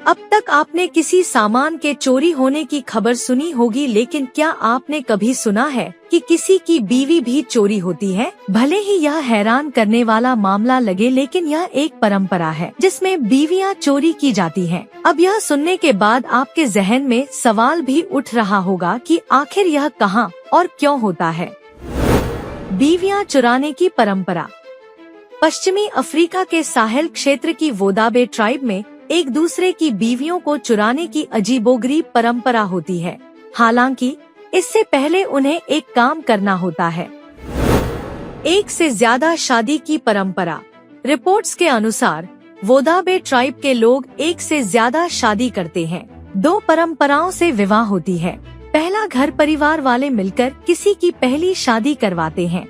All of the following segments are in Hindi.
अब तक आपने किसी सामान के चोरी होने की खबर सुनी होगी, लेकिन क्या आपने कभी सुना है कि किसी की बीवी भी चोरी होती है? भले ही यह हैरान करने वाला मामला लगे, लेकिन यह एक परंपरा है जिसमें बीवियां चोरी की जाती हैं। अब यह सुनने के बाद आपके जहन में सवाल भी उठ रहा होगा कि आखिर यह कहां और क्यों होता है। बीवियां चुराने की परंपरा। पश्चिमी अफ्रीका के साहेल क्षेत्र की वोदाबे ट्राइब में एक दूसरे की बीवियों को चुराने की अजीबोगरीब परंपरा होती है। हालांकि इससे पहले उन्हें एक काम करना होता है। एक से ज्यादा शादी की परंपरा। रिपोर्ट्स के अनुसार वोदाबे ट्राइब के लोग एक से ज्यादा शादी करते हैं। 2 परंपराओं से विवाह होती है। पहला, घर परिवार वाले मिलकर किसी की पहली शादी करवाते हैं।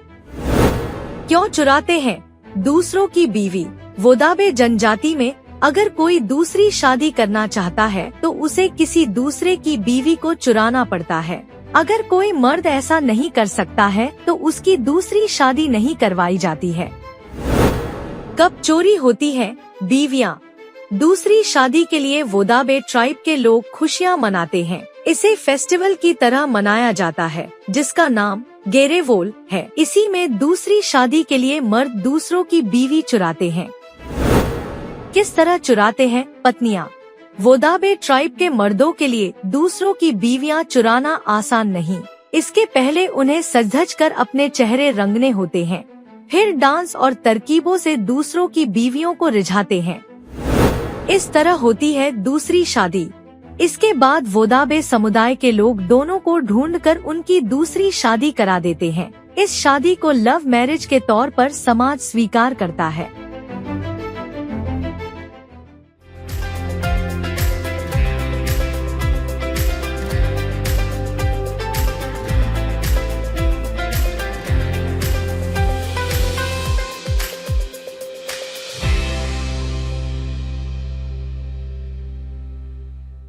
क्यों चुराते हैं दूसरों की बीवी? वोदाबे जनजाति में अगर कोई दूसरी शादी करना चाहता है तो उसे किसी दूसरे की बीवी को चुराना पड़ता है। अगर कोई मर्द ऐसा नहीं कर सकता है तो उसकी दूसरी शादी नहीं करवाई जाती है। कब चोरी होती है बीवियां? दूसरी शादी के लिए वोदाबे ट्राइब के लोग खुशियां मनाते हैं। इसे फेस्टिवल की तरह मनाया जाता है जिसका नाम गेरेवोल है। इसी में दूसरी शादी के लिए मर्द दूसरों की बीवी चुराते हैं। किस तरह चुराते हैं पत्नियां? वोदाबे ट्राइब के मर्दों के लिए दूसरों की बीवियां चुराना आसान नहीं। इसके पहले उन्हें सज-धज कर अपने चेहरे रंगने होते हैं, फिर डांस और तरकीबों से दूसरों की बीवियों को रिझाते हैं। इस तरह होती है दूसरी शादी। इसके बाद वोदाबे समुदाय के लोग दोनों को ढूंढकर उनकी दूसरी शादी करा देते हैं। इस शादी को लव मैरिज के तौर पर समाज स्वीकार करता है।